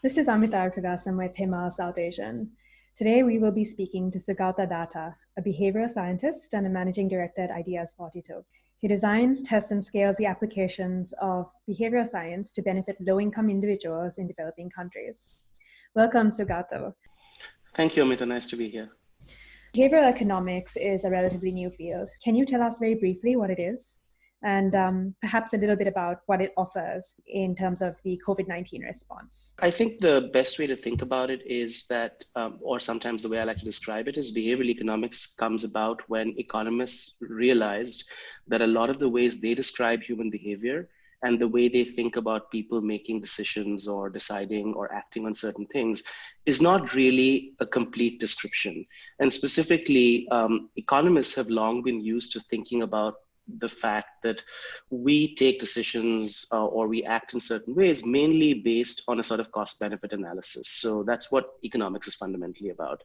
This is Amita Arkagasam with Himal Southasian. Today we will be speaking to Saugato Datta, a behavioral scientist and a managing director at Ideas 42. He designs, tests, and scales the applications of behavioral science to benefit low-income individuals in developing countries. Welcome, Saugato. Thank you, Amita. Nice to be here. Behavioral economics is a relatively new field. Can you tell us very briefly what it is? And perhaps a little bit about what it offers in terms of the COVID-19 response. I think the best way to think about it is that, or sometimes the way I like to describe it is behavioral economics comes about when economists realized that a lot of the ways they describe human behavior and the way they think about people making decisions or deciding or acting on certain things is not really a complete description. And specifically, economists have long been used to thinking about the fact that we take decisions or we act in certain ways mainly based on a sort of cost-benefit analysis. So that's what economics is fundamentally about.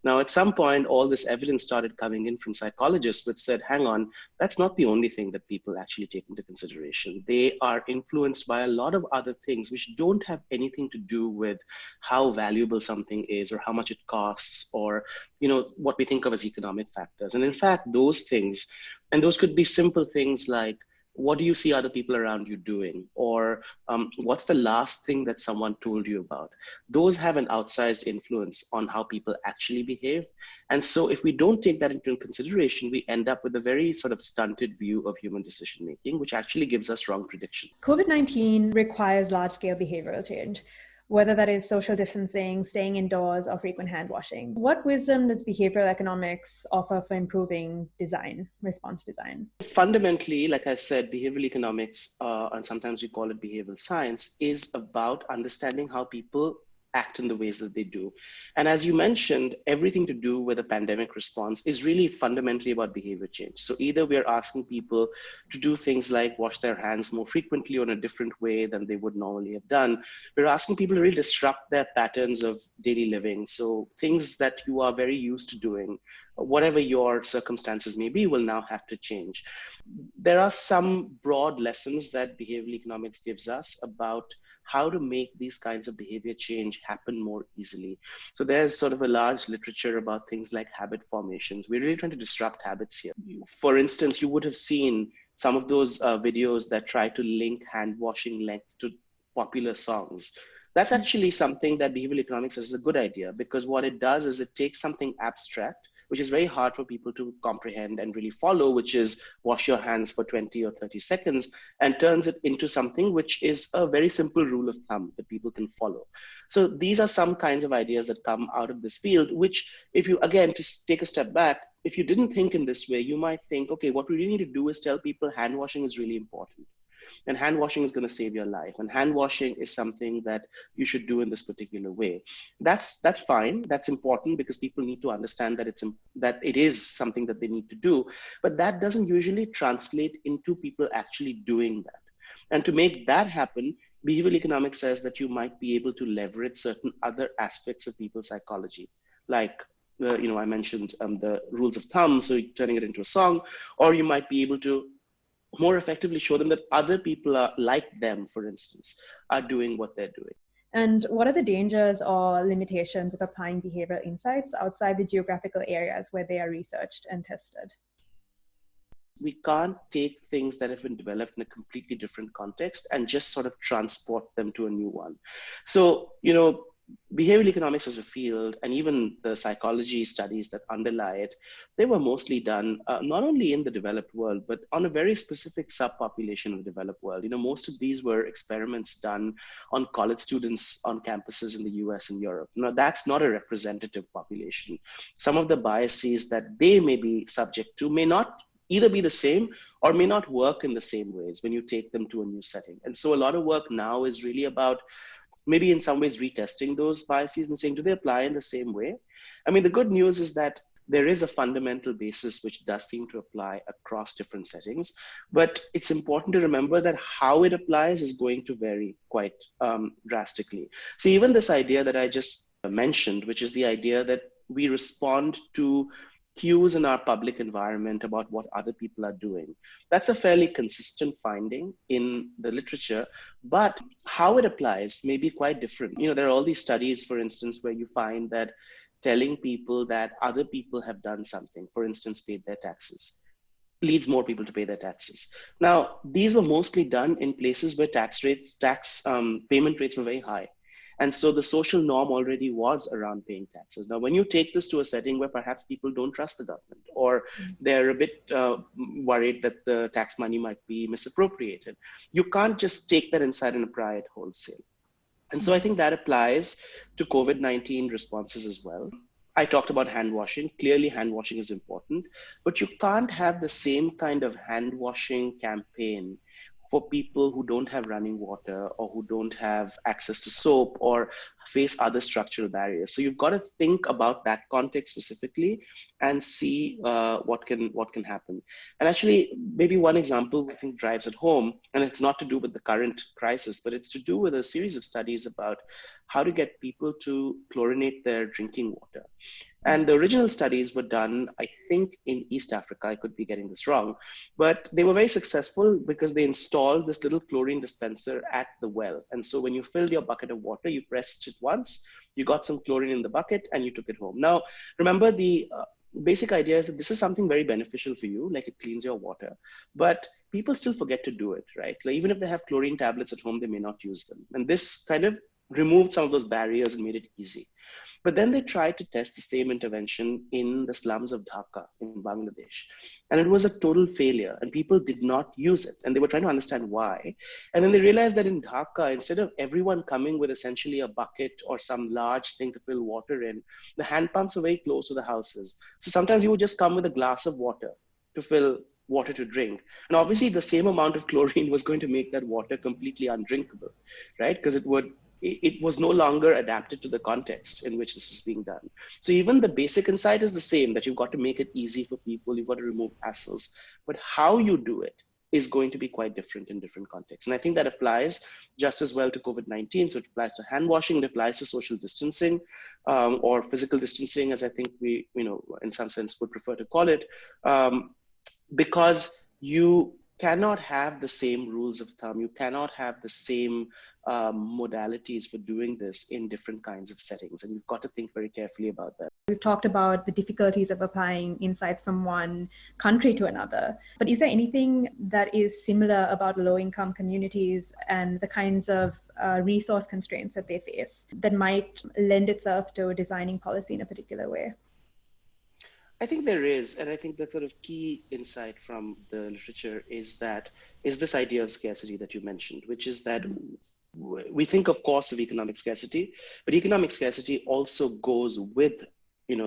Now, at some point, all this evidence started coming in from psychologists which said, hang on, that's not the only thing that people actually take into consideration. They are influenced by a lot of other things which don't have anything to do with how valuable something is or how much it costs or, what we think of as economic factors. And in fact, those things, and those could be simple things like, what do you see other people around you doing? Or what's the last thing that someone told you about? Those have an outsized influence on how people actually behave. And so if we don't take that into consideration, we end up with a very sort of stunted view of human decision-making, which actually gives us wrong prediction. COVID-19 requires large-scale behavioral change, whether that is social distancing, staying indoors, or frequent hand washing. What wisdom does behavioral economics offer for improving design, response design? Fundamentally, like I said, behavioral economics, and sometimes we call it behavioral science, is about understanding how people act in the ways that they do. And as you mentioned, everything to do with a pandemic response is really fundamentally about behavior change. So either we're asking people to do things like wash their hands more frequently or in a different way than they would normally have done. We're asking people to really disrupt their patterns of daily living. So things that you are very used to doing, whatever your circumstances may be, will now have to change. There are some broad lessons that behavioral economics gives us about how to make these kinds of behavior change happen more easily. So there's sort of a large literature about things like habit formations. We're really trying to disrupt habits here. For instance, you would have seen some of those videos that try to link hand washing length to popular songs. That's actually something that behavioral economics says is a good idea, because what it does is it takes something abstract, which is very hard for people to comprehend and really follow, which is wash your hands for 20 or 30 seconds, and turns it into something which is a very simple rule of thumb that people can follow. So these are some kinds of ideas that come out of this field, which if you, again, to take a step back, if you didn't think in this way, you might think, okay, what we really need to do is tell people hand washing is really important. And hand washing is going to save your life. And hand washing is something that you should do in this particular way. That's fine. That's important because people need to understand that it is something that they need to do. But that doesn't usually translate into people actually doing that. And to make that happen, behavioral economics says that you might be able to leverage certain other aspects of people's psychology, like I mentioned the rules of thumb, so turning it into a song, or you might be able to more effectively show them that other people are like them, for instance, are doing what they're doing. And what are the dangers or limitations of applying behavioral insights outside the geographical areas where they are researched and tested? We can't take things that have been developed in a completely different context and just sort of transport them to a new one. So, behavioral economics as a field, and even the psychology studies that underlie it, they were mostly done not only in the developed world, but on a very specific subpopulation of the developed world. Most of these were experiments done on college students on campuses in the US and Europe. Now, that's not a representative population. Some of the biases that they may be subject to may not either be the same or may not work in the same ways when you take them to a new setting. And so a lot of work now is really about maybe in some ways retesting those biases and saying, do they apply in the same way? I mean, the good news is that there is a fundamental basis which does seem to apply across different settings, but it's important to remember that how it applies is going to vary quite drastically. So even this idea that I just mentioned, which is the idea that we respond to cues in our public environment about what other people are doing. That's a fairly consistent finding in the literature, but how it applies may be quite different. There are all these studies, for instance, where you find that telling people that other people have done something, for instance, paid their taxes, leads more people to pay their taxes. Now, these were mostly done in places where tax payment rates were very high. And so the social norm already was around paying taxes. Now, when you take this to a setting where perhaps people don't trust the government, or they're a bit worried that the tax money might be misappropriated, you can't just take that inside and apply it wholesale. And so I think that applies to COVID-19 responses as well. I talked about hand washing. Clearly, hand washing is important, but you can't have the same kind of hand washing campaign for people who don't have running water or who don't have access to soap or face other structural barriers. So you've got to think about that context specifically and see what can happen. And actually, maybe one example I think drives it home, and it's not to do with the current crisis, but it's to do with a series of studies about how to get people to chlorinate their drinking water. And the original studies were done, I think, in East Africa. I could be getting this wrong, but they were very successful because they installed this little chlorine dispenser at the well. And so when you filled your bucket of water, you pressed it once, you got some chlorine in the bucket, and you took it home. Now, remember, the basic idea is that this is something very beneficial for you, like it cleans your water, but people still forget to do it, right? Like even if they have chlorine tablets at home, they may not use them. And this kind of removed some of those barriers and made it easy. But then they tried to test the same intervention in the slums of Dhaka in Bangladesh. And it was a total failure, and people did not use it. And they were trying to understand why. And then they realized that in Dhaka, instead of everyone coming with essentially a bucket or some large thing to fill water in, the hand pumps were very close to the houses. So sometimes you would just come with a glass of water to fill water to drink. And obviously the same amount of chlorine was going to make that water completely undrinkable, right? Because it was no longer adapted to the context in which this is being done. So even the basic insight is the same, that you've got to make it easy for people, you've got to remove hassles, but how you do it is going to be quite different in different contexts. And I think that applies just as well to COVID-19. So it applies to hand washing, it applies to social distancing, or physical distancing, as I think we, in some sense would prefer to call it, because you cannot have the same rules of thumb. You cannot have the same modalities for doing this in different kinds of settings. And you've got to think very carefully about that. We've talked about the difficulties of applying insights from one country to another. But is there anything that is similar about low-income communities and the kinds of resource constraints that they face that might lend itself to designing policy in a particular way? I think there is, and I think the sort of key insight from the literature is this idea of scarcity that you mentioned, which is that we think, of course, of economic scarcity, but economic scarcity also goes with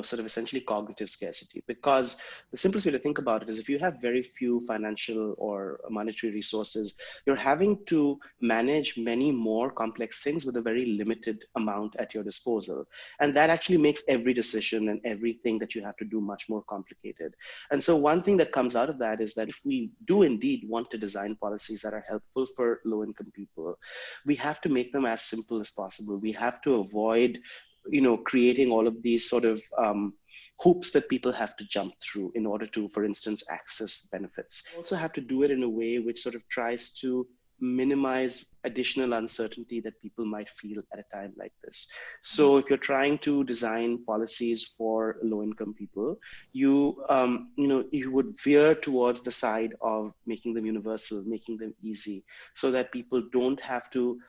sort of essentially cognitive scarcity, because the simplest way to think about it is if you have very few financial or monetary resources, you're having to manage many more complex things with a very limited amount at your disposal. And that actually makes every decision and everything that you have to do much more complicated. And so one thing that comes out of that is that if we do indeed want to design policies that are helpful for low-income people, we have to make them as simple as possible. We have to avoid creating all of these sort of hoops that people have to jump through in order to, for instance, access benefits. We also have to do it in a way which sort of tries to minimize additional uncertainty that people might feel at a time like this. So if you're trying to design policies for low-income people, you would veer towards the side of making them universal, making them easy, so that people don't have to,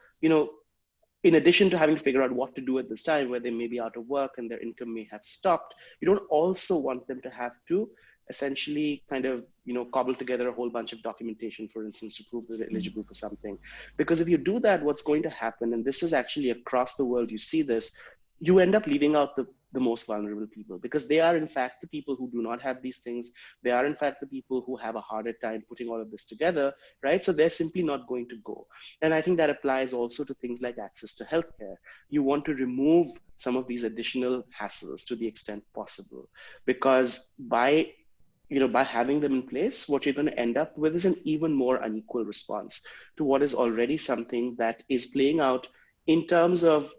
in addition to having to figure out what to do at this time where they may be out of work and their income may have stopped, you don't also want them to have to essentially kind of, cobble together a whole bunch of documentation, for instance, to prove that they're eligible for something. Because if you do that, what's going to happen, and this is actually across the world, you see this, you end up leaving out the most vulnerable people, because they are in fact the people who do not have these things. They are in fact the people who have a harder time putting all of this together, right? So they're simply not going to go. And I think that applies also to things like access to healthcare. You want to remove some of these additional hassles to the extent possible, because by having them in place, what you're going to end up with is an even more unequal response to what is already something that is playing out in terms of,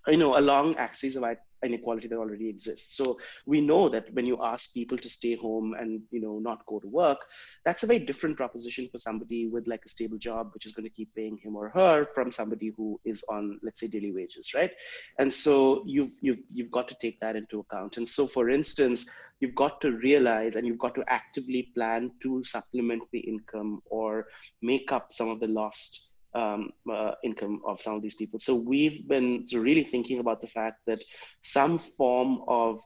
along axes of inequality that already exists. So we know that when you ask people to stay home and not go to work, that's a very different proposition for somebody with like a stable job, which is going to keep paying him or her, from somebody who is on, let's say, daily wages, right? And so you've got to take that into account. And so, for instance, you've got to realize and you've got to actively plan to supplement the income or make up some of the lost income of some of these people. So we've been really thinking about the fact that some form of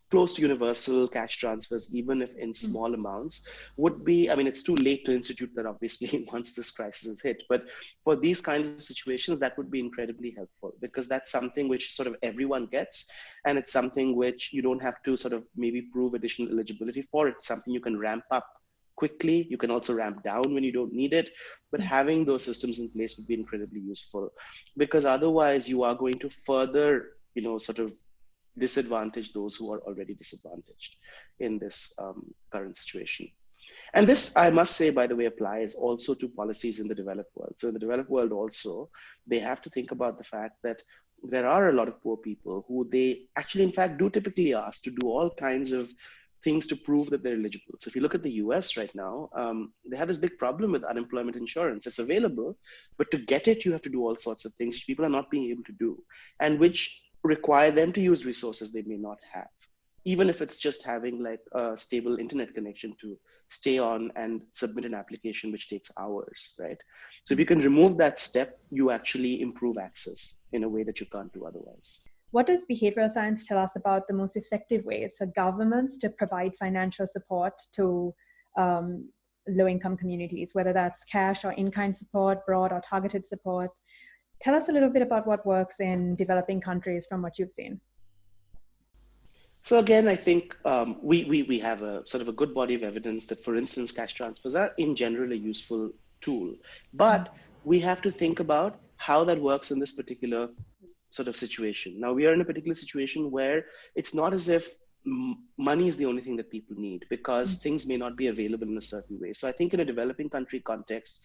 close to universal cash transfers, even if in small amounts, would be, I mean, it's too late to institute that obviously once this crisis is hit, but for these kinds of situations, that would be incredibly helpful, because that's something which sort of everyone gets, and it's something which you don't have to sort of maybe prove additional eligibility for. It's something you can ramp up quickly. You can also ramp down when you don't need it, but having those systems in place would be incredibly useful, because otherwise you are going to further, sort of disadvantage those who are already disadvantaged in this current situation. And this, I must say, by the way, applies also to policies in the developed world. So in the developed world also, they have to think about the fact that there are a lot of poor people who they actually, in fact, do typically ask to do all kinds of things to prove that they're eligible. So if you look at the US right now, they have this big problem with unemployment insurance. It's available, but to get it, you have to do all sorts of things which people are not being able to do, and which require them to use resources they may not have, even if it's just having like a stable internet connection to stay on and submit an application, which takes hours, right? So if you can remove that step, you actually improve access in a way that you can't do otherwise. What does behavioral science tell us about the most effective ways for governments to provide financial support to low-income communities, whether that's cash or in-kind support, broad or targeted support? Tell us a little bit about what works in developing countries from what you've seen. So again, I think we have a sort of a good body of evidence that, for instance, cash transfers are in general a useful tool, but we have to think about how that works in this particular sort of situation. Now, we are in a particular situation where it's not as if money is the only thing that people need, because things may not be available in a certain way. So I think in a developing country context,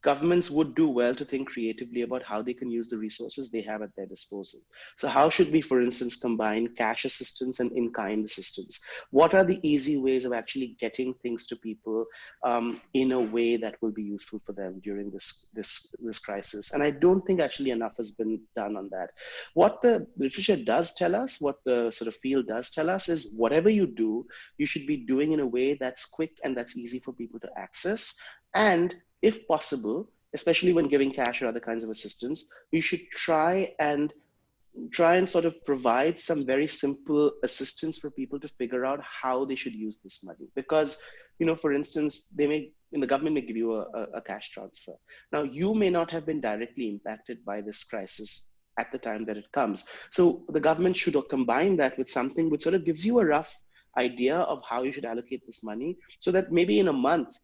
governments would do well to think creatively about how they can use the resources they have at their disposal. So how should we, for instance, combine cash assistance and in-kind assistance? What are the easy ways of actually getting things to people in a way that will be useful for them during this crisis? And I don't think actually enough has been done on that. What the literature does tell us, what the sort of field does tell us, is whatever you do, you should be doing in a way that's quick and that's easy for people to access. And if possible, especially when giving cash or other kinds of assistance, you should try and sort of provide some very simple assistance for people to figure out how they should use this money. Because, for instance, the government may give you a cash transfer. Now, you may not have been directly impacted by this crisis at the time that it comes. So the government should combine that with something which sort of gives you a rough idea of how you should allocate this money, so that maybe in a month,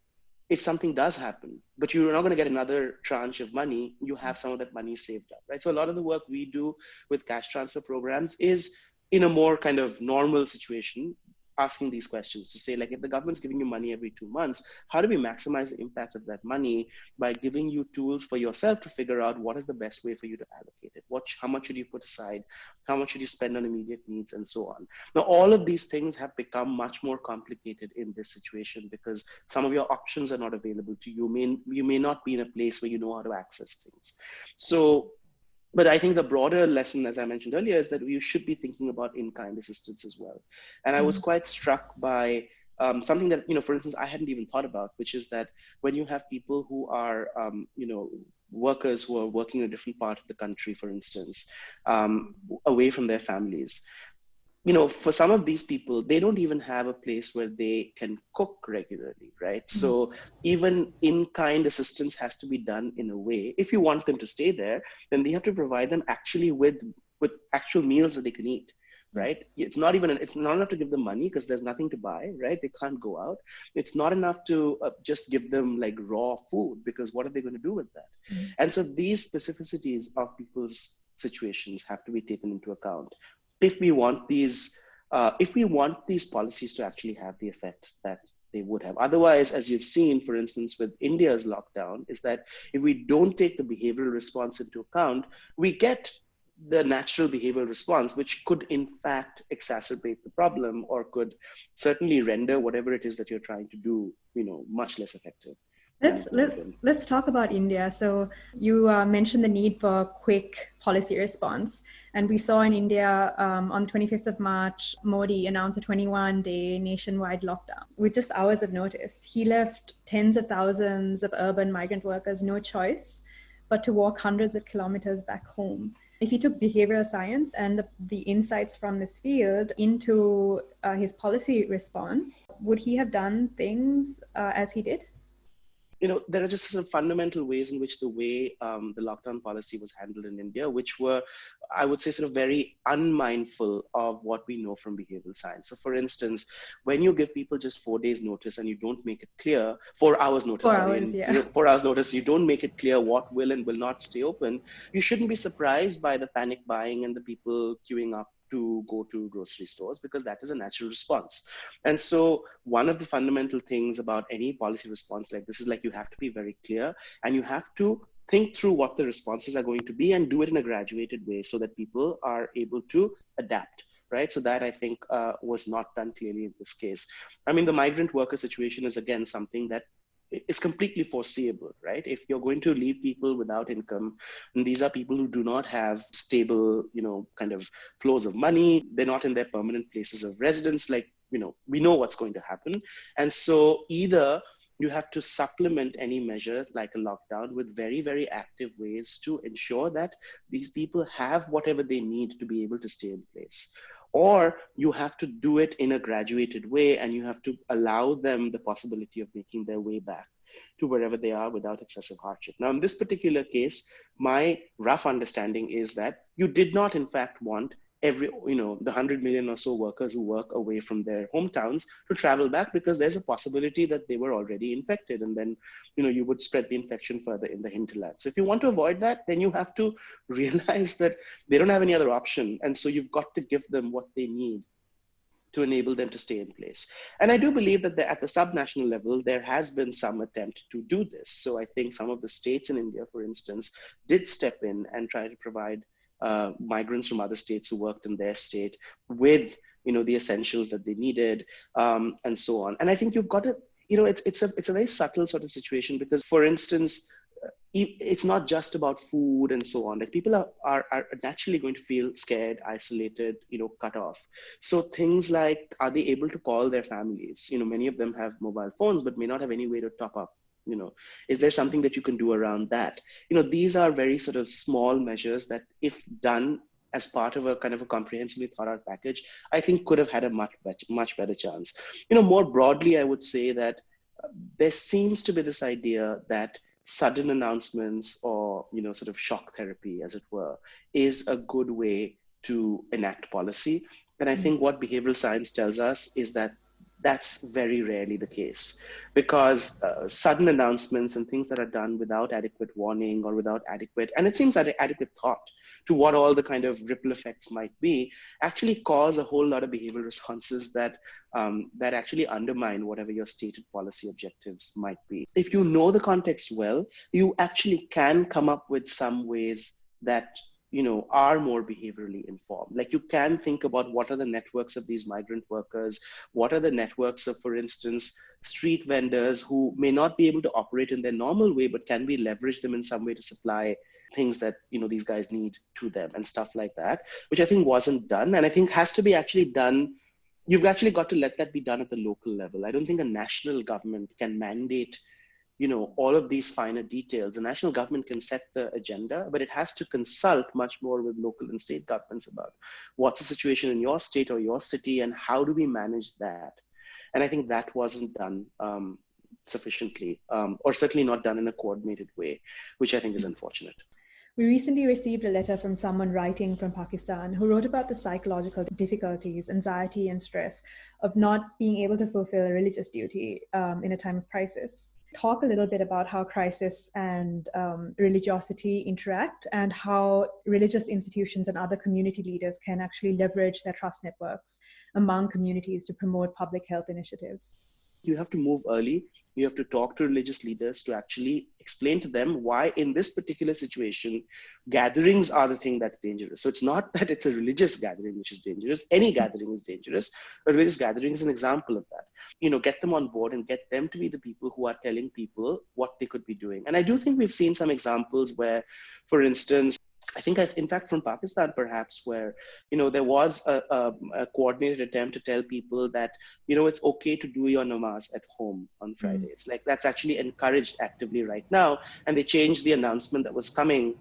if something does happen, but you're not going to get another tranche of money, you have some of that money saved up, right? So a lot of the work we do with cash transfer programs is in a more kind of normal situation, asking these questions to say, like, if the government's giving you money every 2 months, how do we maximize the impact of that money by giving you tools for yourself to figure out what is the best way for you to allocate it? How much should you put aside? How much should you spend on immediate needs, and so on? Now, all of these things have become much more complicated in this situation because some of your options are not available to you. You may not be in a place where you know how to access things. But I think the broader lesson, as I mentioned earlier, is that we should be thinking about in-kind assistance as well. And I was quite struck by something that, for instance, I hadn't even thought about, which is that when you have people who are, workers who are working in a different part of the country, for instance, away from their families, for some of these people, they don't even have a place where they can cook regularly, right? So even in-kind assistance has to be done in a way. If you want them to stay there, then they have to provide them actually with actual meals that they can eat, right? It's not enough to give them money because there's nothing to buy, right? They can't go out. It's not enough to just give them like raw food, because what are they going to do with that? And so these specificities of people's situations have to be taken into account if we want these policies to actually have the effect that they would have. Otherwise, as you've seen, for instance, with India's lockdown, is that if we don't take the behavioral response into account, we get the natural behavioral response, which could in fact exacerbate the problem or could certainly render whatever it is that you're trying to do, much less effective than Let's it would have let, been. let's talk about India. So you mentioned the need for quick policy response, and we saw in India on the 25th of March, Modi announced a 21-day nationwide lockdown with just hours of notice. He left tens of thousands of urban migrant workers no choice but to walk hundreds of kilometers back home. If he took behavioral science and the insights from this field into his policy response, would he have done things as he did? There are just sort of fundamental ways in which the way the lockdown policy was handled in India, which were, I would say, sort of very unmindful of what we know from behavioral science. So for instance, when you give people just 4 days notice and you don't make it clear, 4 hours notice, 4 sorry, hours, and yeah. 4 hours notice, you don't make it clear what will and will not stay open, you shouldn't be surprised by the panic buying and the people queuing up to go to grocery stores, because that is a natural response. And so one of the fundamental things about any policy response like this is like you have to be very clear and you have to think through what the responses are going to be and do it in a graduated way so that people are able to adapt. Right. So that I think was not done clearly in this case. I mean, the migrant worker situation is again something that it's completely foreseeable, right? If you're going to leave people without income, and these are people who do not have stable, kind of flows of money, they're not in their permanent places of residence, we know what's going to happen. And so either you have to supplement any measure like a lockdown with very, very active ways to ensure that these people have whatever they need to be able to stay in place. Or you have to do it in a graduated way and you have to allow them the possibility of making their way back to wherever they are without excessive hardship. Now, in this particular case, my rough understanding is that you did not, in fact, want the 100 million or so workers who work away from their hometowns to travel back, because there's a possibility that they were already infected and then you would spread the infection further in the hinterland. So if you want to avoid that, then you have to realize that they don't have any other option, and so you've got to give them what they need to enable them to stay in place. And I do believe that at the subnational level, there has been some attempt to do this. So I think some of the states in India, for instance, did step in and try to provide migrants from other states who worked in their state with the essentials that they needed, and so on. And I think you've got to, it's a very subtle sort of situation, because, for instance, it's not just about food and so on. Like, people are naturally going to feel scared, isolated, cut off. So things like, are they able to call their families? Many of them have mobile phones, but may not have any way to top up. Is there something that you can do around that? These are very sort of small measures that, if done as part of a kind of a comprehensively thought out package, I think could have had a much better chance. More broadly, I would say that there seems to be this idea that sudden announcements or, sort of shock therapy, as it were, is a good way to enact policy. And I think what behavioral science tells us is that that's very rarely the case, because sudden announcements and things that are done without adequate warning or without adequate, and it seems that adequate thought to what all the kind of ripple effects might be, actually cause a whole lot of behavioral responses that that actually undermine whatever your stated policy objectives might be. If you know the context well, you actually can come up with some ways that are more behaviorally informed. Like, you can think about what are the networks of these migrant workers, what are the networks of, for instance, street vendors who may not be able to operate in their normal way, but can we leverage them in some way to supply things that these guys need to them, and stuff like that, which I think wasn't done, and I think has to be actually done. You've actually got to let that be done at the local level. I don't think a national government can mandate all of these finer details. The national government can set the agenda, but it has to consult much more with local and state governments about what's the situation in your state or your city and how do we manage that. And I think that wasn't done sufficiently, or certainly not done in a coordinated way, which I think is unfortunate. We recently received a letter from someone writing from Pakistan who wrote about the psychological difficulties, anxiety, and stress of not being able to fulfill a religious duty in a time of crisis. Talk a little bit about how crisis and religiosity interact, and how religious institutions and other community leaders can actually leverage their trust networks among communities to promote public health initiatives. You have to move early. You have to talk to religious leaders to actually explain to them why in this particular situation, gatherings are the thing that's dangerous. So it's not that it's a religious gathering which is dangerous. Any gathering is dangerous. A religious gathering is an example of that. Get them on board and get them to be the people who are telling people what they could be doing. And I do think we've seen some examples where, for instance, I think, in fact, from Pakistan, perhaps, where, there was a coordinated attempt to tell people that, it's okay to do your namaz at home on Fridays. Like, that's actually encouraged actively right now. And they changed the announcement that was coming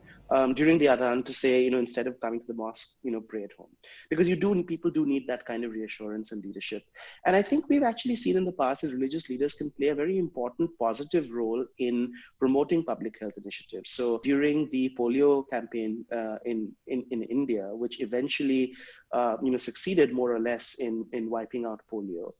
during the Adhan to say, instead of coming to the mosque, pray at home. Because people do need that kind of reassurance and leadership. And I think we've actually seen in the past that religious leaders can play a very important positive role in promoting public health initiatives. So during the polio campaign in India, which eventually succeeded more or less in wiping out polio,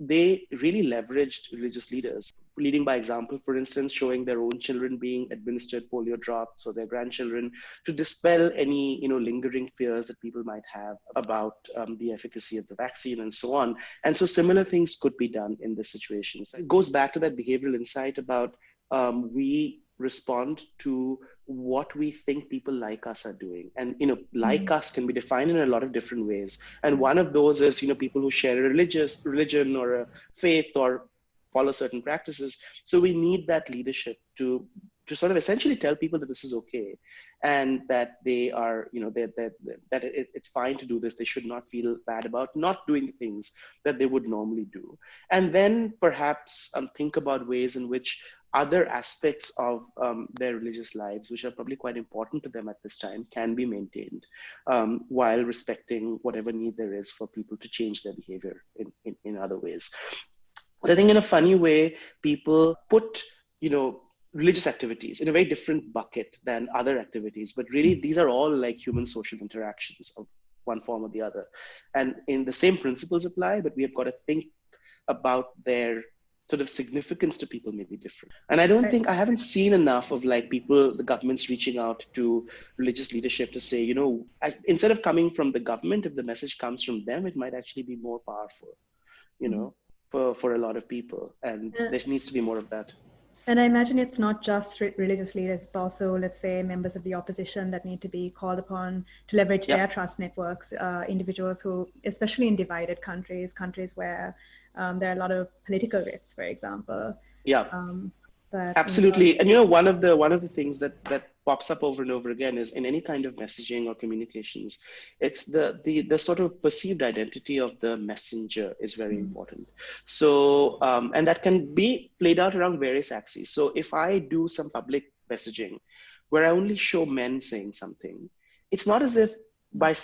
they really leveraged religious leaders, leading by example, for instance, showing their own children being administered polio drops or their grandchildren, to dispel any lingering fears that people might have about the efficacy of the vaccine and so on. And so similar things could be done in this situation. So it goes back to that behavioral insight about we respond to what we think people like us are doing. And, like us can be defined in a lot of different ways. And one of those is, people who share a religion or a faith or follow certain practices. So we need that leadership to sort of essentially tell people that this is okay, and that they are, that it's fine to do this. They should not feel bad about not doing things that they would normally do. And then perhaps think about ways in which other aspects of their religious lives, which are probably quite important to them at this time, can be maintained while respecting whatever need there is for people to change their behavior in other ways. I think in a funny way, people put, religious activities in a very different bucket than other activities, but really these are all like human social interactions of one form or the other. And in the same principles apply, but we have got to think about their sort of significance to people may be different. And I haven't seen enough of like people, the governments reaching out to religious leadership to say, instead of coming from the government, if the message comes from them, it might actually be more powerful, for a lot of people. And there needs to be more of that. And I imagine it's not just religious leaders, it's also, let's say, members of the opposition that need to be called upon to leverage their trust networks, individuals who, especially in divided countries where there are a lot of political rifts, for example. Absolutely. And one of the things that pops up over and over again is in any kind of messaging or communications, it's the sort of perceived identity of the messenger is very important. So and that can be played out around various axes. So if I do some public messaging where I only show men saying something, it's not as if by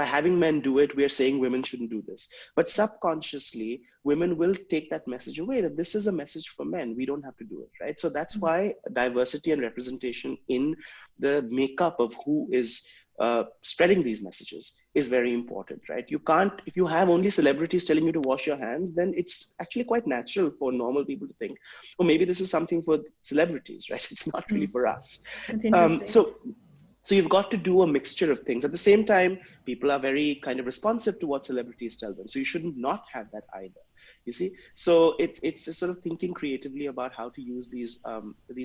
having men do it, we are saying women shouldn't do this. But subconsciously, women will take that message away, that this is a message for men. We don't have to do it, right? So that's why diversity and representation in the makeup of who is spreading these messages is very important, right? You can't, if you have only celebrities telling you to wash your hands, then it's actually quite natural for normal people to think, oh, maybe this is something for celebrities, right? It's not really for us. That's interesting. So you've got to do a mixture of things. At the same time, people are very kind of responsive to what celebrities tell them. So you shouldn't not have that either, you see? So it's a sort of thinking creatively about how to use these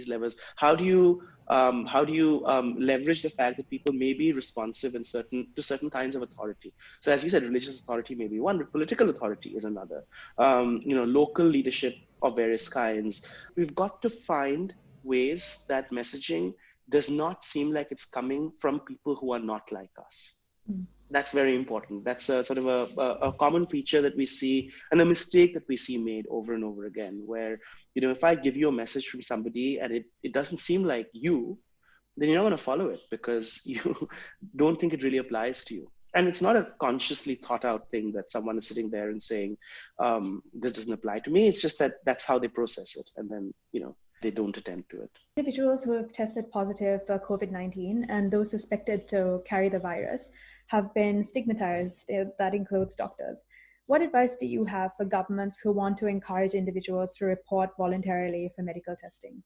levers. How do you leverage the fact that people may be responsive to certain kinds of authority? So as you said, religious authority may be one, but political authority is another. Local leadership of various kinds. We've got to find ways that messaging does not seem like it's coming from people who are not like us. That's very important. That's a sort of a common feature that we see, and a mistake that we see made over and over again, where, if I give you a message from somebody and it doesn't seem like you, then you're not going to follow it because you don't think it really applies to you. And it's not a consciously thought out thing that someone is sitting there and saying, this doesn't apply to me. It's just that that's how they process it. And then, they don't attend to it. Individuals who have tested positive for COVID-19 and those suspected to carry the virus have been stigmatized. That includes doctors. What advice do you have for governments who want to encourage individuals to report voluntarily for medical testing?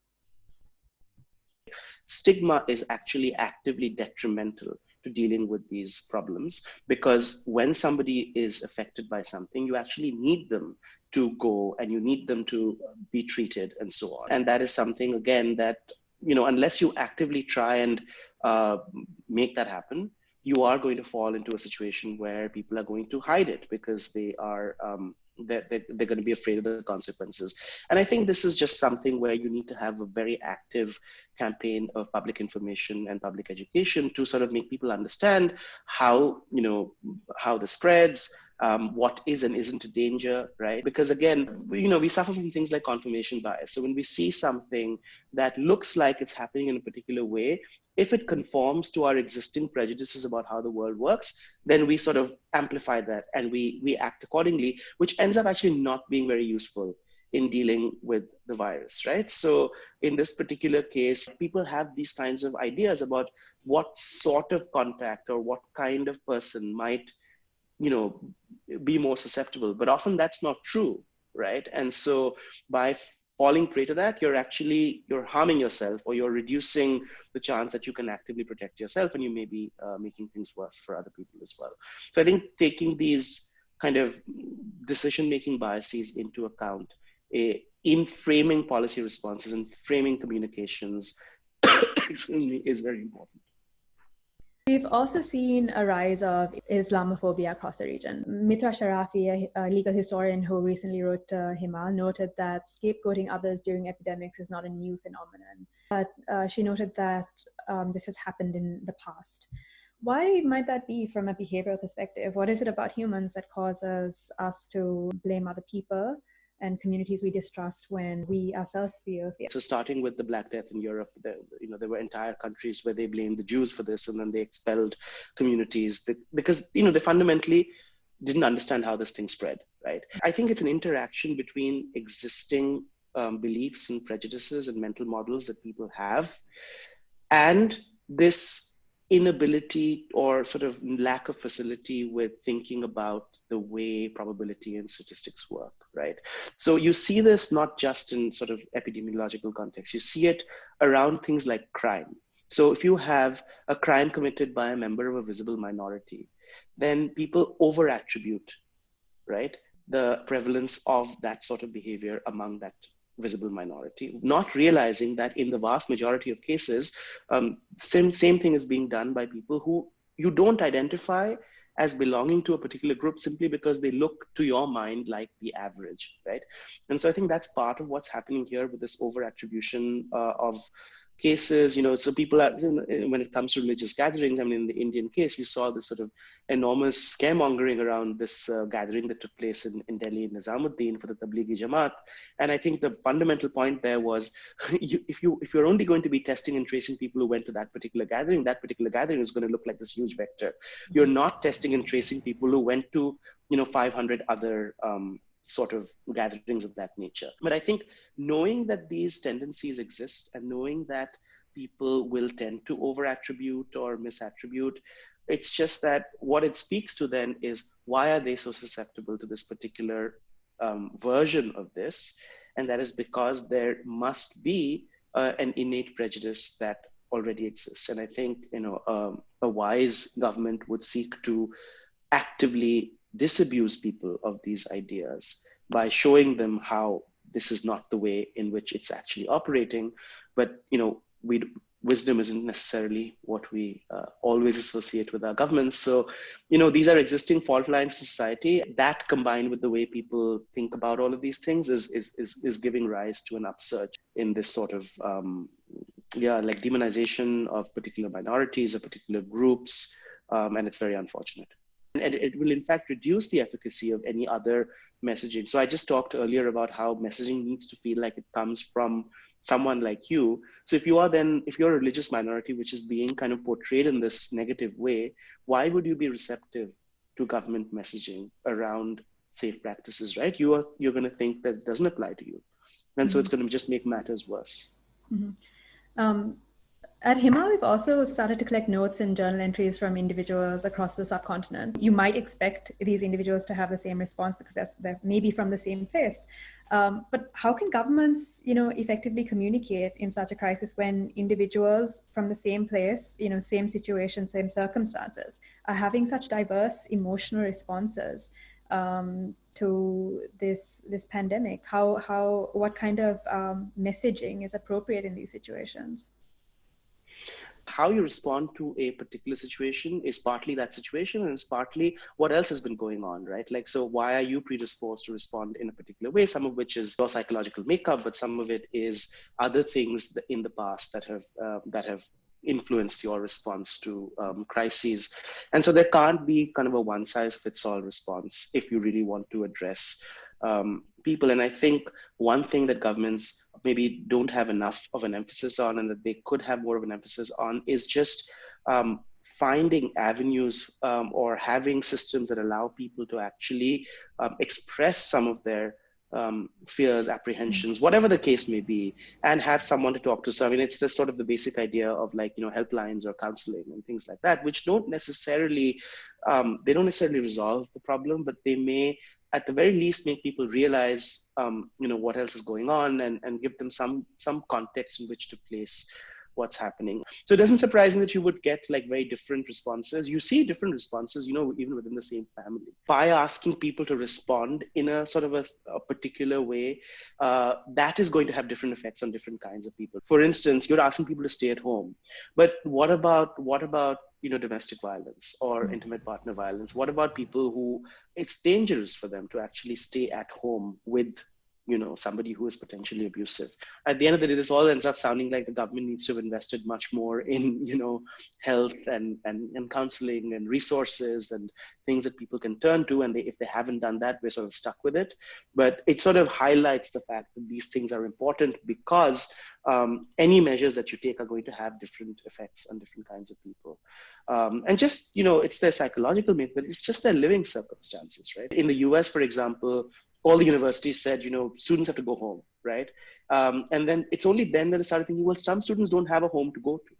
Stigma is actually actively detrimental to dealing with these problems, because when somebody is affected by something, you actually need them to go and you need them to be treated and so on. And that is something, again, that, unless you actively try and make that happen, you are going to fall into a situation where people are going to hide it because they are they're going to be afraid of the consequences. And I think this is just something where you need to have a very active campaign of public information and public education to sort of make people understand how this spreads, what is and isn't a danger, right? Because again, we suffer from things like confirmation bias. So when we see something that looks like it's happening in a particular way, if it conforms to our existing prejudices about how the world works, then we sort of amplify that and we act accordingly, which ends up actually not being very useful in dealing with the virus, right? So in this particular case, people have these kinds of ideas about what sort of contact or what kind of person might be more susceptible, but often that's not true, right? And so by falling prey to that, you're harming yourself, or you're reducing the chance that you can actively protect yourself, and you may be making things worse for other people as well. So I think taking these kind of decision-making biases into account in framing policy responses and framing communications is very important. We've also seen a rise of Islamophobia across the region. Mitra Sharafi, a legal historian who recently wrote Himal, noted that scapegoating others during epidemics is not a new phenomenon. But she noted that this has happened in the past. Why might that be from a behavioral perspective? What is it about humans that causes us to blame other people and communities we distrust when we ourselves feel fear? So starting with the Black Death in Europe, there were entire countries where they blamed the Jews for this, and then they expelled communities because they fundamentally didn't understand how this thing spread, right? I think it's an interaction between existing beliefs and prejudices and mental models that people have, and this inability or sort of lack of facility with thinking about the way probability and statistics work, right? So you see this not just in sort of epidemiological context, you see it around things like crime. So if you have a crime committed by a member of a visible minority, then people over-attribute, right, the prevalence of that sort of behavior among that visible minority, not realizing that in the vast majority of cases, same thing is being done by people who you don't identify as belonging to a particular group simply because they look to your mind like the average, right? And so I think that's part of what's happening here with this over-attribution of cases, so people are, when it comes to religious gatherings, I mean, in the Indian case, you saw this sort of enormous scaremongering around this gathering that took place in Delhi in Nizamuddin for the Tablighi Jamaat. And I think the fundamental point there was, if you're only going to be testing and tracing people who went to that particular gathering is going to look like this huge vector. You're not testing and tracing people who went to, 500 other sort of gatherings of that nature. But I think knowing that these tendencies exist and knowing that people will tend to over-attribute or misattribute, it's just that what it speaks to then is, why are they so susceptible to this particular version of this? And that is because there must be an innate prejudice that already exists. And I think, a wise government would seek to actively disabuse people of these ideas by showing them how this is not the way in which it's actually operating. But wisdom isn't necessarily what we always associate with our governments. So these are existing fault lines in society. That, combined with the way people think about all of these things, is giving rise to an upsurge in this sort of like demonization of particular minorities or particular groups, and it's very unfortunate. And it will in fact reduce the efficacy of any other messaging. So I just talked earlier about how messaging needs to feel like it comes from someone like you. So if you're a religious minority which is being kind of portrayed in this negative way, why would you be receptive to government messaging around safe practices, right? You're going to think that it doesn't apply to you. And so it's going to just make matters worse. Mm-hmm. At Himal, we've also started to collect notes and journal entries from individuals across the subcontinent. You might expect these individuals to have the same response because they're maybe from the same place. But how can governments, effectively communicate in such a crisis when individuals from the same place, same situation, same circumstances, are having such diverse emotional responses? to this pandemic? What kind of messaging is appropriate in these situations? How you respond to a particular situation is partly that situation, and it's partly what else has been going on, right? Like, so why are you predisposed to respond in a particular way? Some of which is your psychological makeup, but some of it is other things in the past that have influenced your response to crises. And so there can't be kind of a one size fits all response if you really want to address people. And I think one thing that governments maybe don't have enough of an emphasis on, and that they could have more of an emphasis on, is just finding avenues or having systems that allow people to actually express some of their fears, apprehensions, whatever the case may be, and have someone to talk to. So I mean, it's the sort of the basic idea of, like, you know, helplines or counseling and things like that, which don't necessarily resolve the problem, but they may at the very least make people realize you know, what else is going on, and give them some context in which to place what's happening. So it doesn't surprise me that you would get like very different responses. You see different responses, you know, even within the same family. By asking people to respond in a sort of a particular way, that is going to have different effects on different kinds of people. For instance, you're asking people to stay at home, but what about you know, domestic violence or intimate partner violence? What about people who it's dangerous for them to actually stay at home with, you know, somebody who is potentially abusive? At the end of the day, this all ends up sounding like the government needs to have invested much more in, you know, health and counseling and resources and things that people can turn to. And if they haven't done that, we're sort of stuck with it. But it sort of highlights the fact that these things are important, because any measures that you take are going to have different effects on different kinds of people. And just, you know, it's their psychological makeup, but it's just their living circumstances, right? In the US, for example, all the universities said, you know, students have to go home, right? And then it's only then that they started thinking, well, some students don't have a home to go to.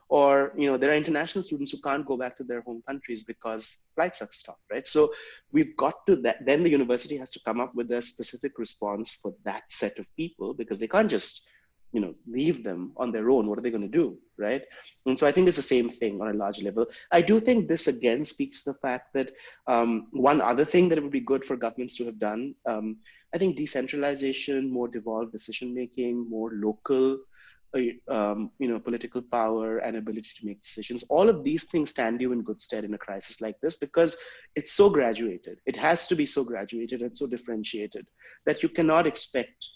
Or, you know, there are international students who can't go back to their home countries because flights have stopped, right? So we've got to that. Then the university has to come up with a specific response for that set of people, because they can't just, you know, leave them on their own. What are they going to do, right? And so I think it's the same thing on a large level. I do think this again speaks to the fact that one other thing that it would be good for governments to have done, I think decentralization, more devolved decision making, more local, you know, political power and ability to make decisions. All of these things stand you in good stead in a crisis like this, because it's so graduated. It has to be so graduated and so differentiated that you cannot expect,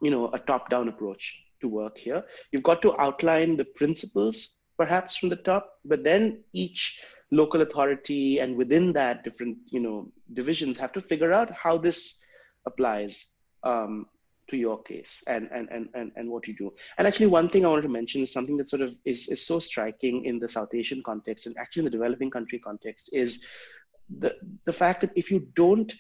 you know, a top-down approach to work here. You've got to outline the principles, perhaps from the top, but then each local authority and within that different, you know, divisions have to figure out how this applies to your case and what you do. And actually, one thing I wanted to mention is something that sort of is so striking in the South Asian context, and actually in the developing country context, is the fact that if you don't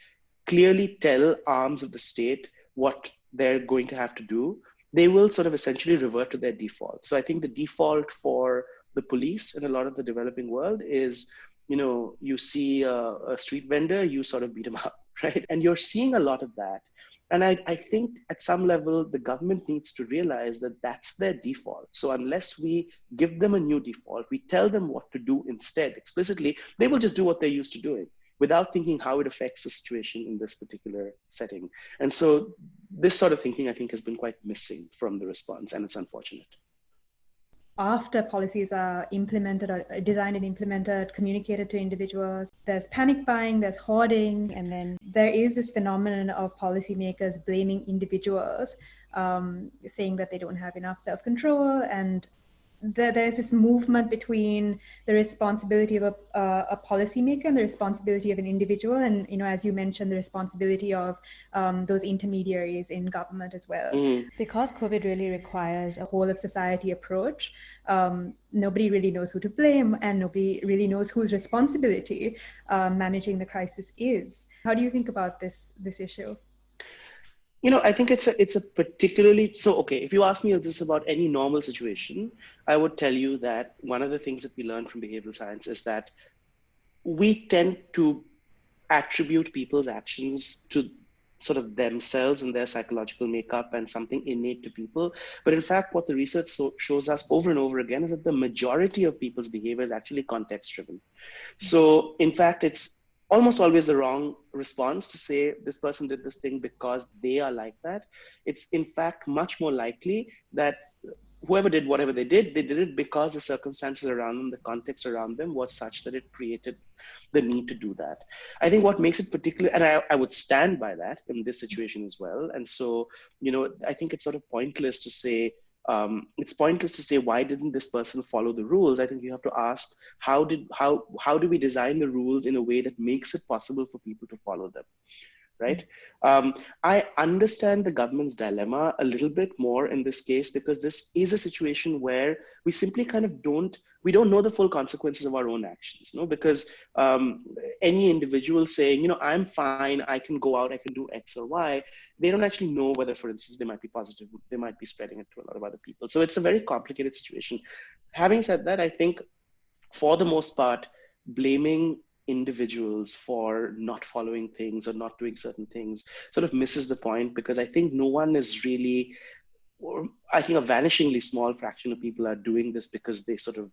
clearly tell arms of the state what they're going to have to do, they will sort of essentially revert to their default. So I think the default for the police in a lot of the developing world is, you know, you see a street vendor, you sort of beat him up, right? And you're seeing a lot of that. And I think at some level, the government needs to realize that that's their default. So unless we give them a new default, we tell them what to do instead explicitly, they will just do what they're used to doing without thinking how it affects the situation in this particular setting. And so this sort of thinking, I think, has been quite missing from the response, and it's unfortunate. After policies are implemented or designed and implemented, communicated to individuals, there's panic buying, there's hoarding, and then there is this phenomenon of policymakers blaming individuals, saying that they don't have enough self-control, and there's this movement between the responsibility of a policymaker and the responsibility of an individual, and, you know, as you mentioned, the responsibility of those intermediaries in government as well. Because COVID really requires a whole of society approach, nobody really knows who to blame, and nobody really knows whose responsibility managing the crisis is. How do you think about this issue? You know, I think it's a particularly, so, okay, if you ask me this about any normal situation, I would tell you that one of the things that we learned from behavioral science is that we tend to attribute people's actions to sort of themselves and their psychological makeup and something innate to people. But in fact, what the research shows us over and over again is that the majority of people's behavior is actually context driven. So in fact, it's almost always the wrong response to say this person did this thing because they are like that. It's in fact much more likely that whoever did whatever they did it because the circumstances around them, the context around them was such that it created the need to do that. I think what makes it particular, and I would stand by that in this situation as well. And so, I think it's sort of pointless to say, why didn't this person follow the rules? I think you have to ask, how do we design the rules in a way that makes it possible for people to follow them? Right? I understand the government's dilemma a little bit more in this case, because this is a situation where we simply kind of don't know the full consequences of our own actions. No, because any individual saying, I'm fine, I can go out, I can do X or Y, they don't actually know whether, for instance, they might be positive, they might be spreading it to a lot of other people. So it's a very complicated situation. Having said that, I think for the most part, blaming individuals for not following things or not doing certain things sort of misses the point, because I think no one is really, or I think a vanishingly small fraction of people are doing this because they sort of,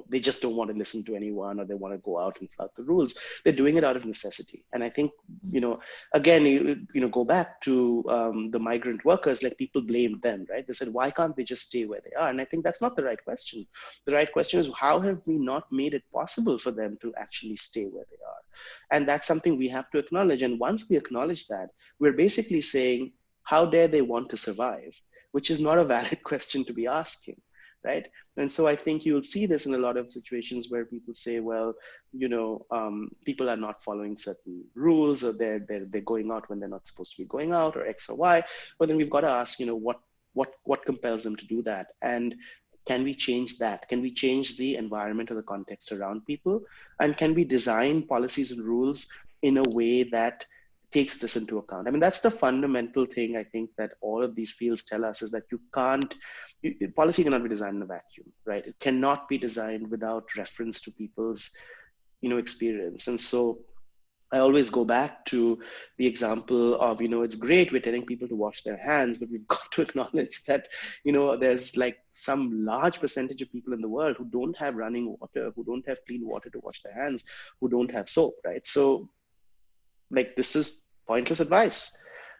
they just don't want to listen to anyone, or they want to go out and flout the rules. They're doing it out of necessity. And I think, again, go back to the migrant workers, like people blamed them, right? They said, why can't they just stay where they are? And I think that's not the right question. The right question is, how have we not made it possible for them to actually stay where they are? And that's something we have to acknowledge. And once we acknowledge that, we're basically saying, how dare they want to survive? Which is not a valid question to be asking, right? And so I think you'll see this in a lot of situations where people say, well, people are not following certain rules, or they're going out when they're not supposed to be going out, or X or Y. But then we've got to ask, what compels them to do that? And can we change that? Can we change the environment or the context around people? And can we design policies and rules in a way that takes this into account? I mean, that's the fundamental thing I think that all of these fields tell us, is that policy cannot be designed in a vacuum, right? It cannot be designed without reference to people's, experience. And so I always go back to the example of, it's great we're telling people to wash their hands, but we've got to acknowledge that, there's like some large percentage of people in the world who don't have running water, who don't have clean water to wash their hands, who don't have soap, right? So like, this is pointless advice.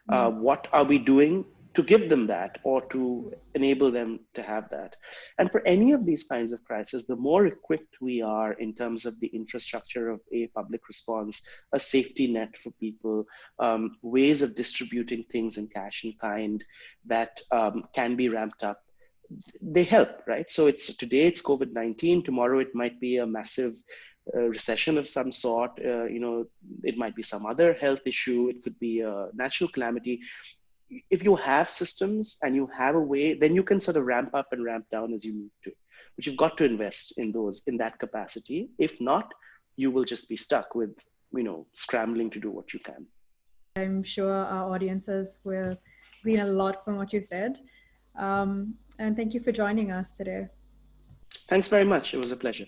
What are we doing to give them that, or to enable them to have that? And for any of these kinds of crises, the more equipped we are in terms of the infrastructure of a public response, a safety net for people, ways of distributing things in cash and kind that can be ramped up, they help, right? So today it's COVID-19, tomorrow it might be a massive recession of some sort, it might be some other health issue, it could be a natural calamity. If you have systems and you have a way, then you can sort of ramp up and ramp down as you need to. But you've got to invest in that capacity. If not, you will just be stuck with, scrambling to do what you can. I'm sure our audiences will glean a lot from what you've said. And thank you for joining us today. Thanks very much. It was a pleasure.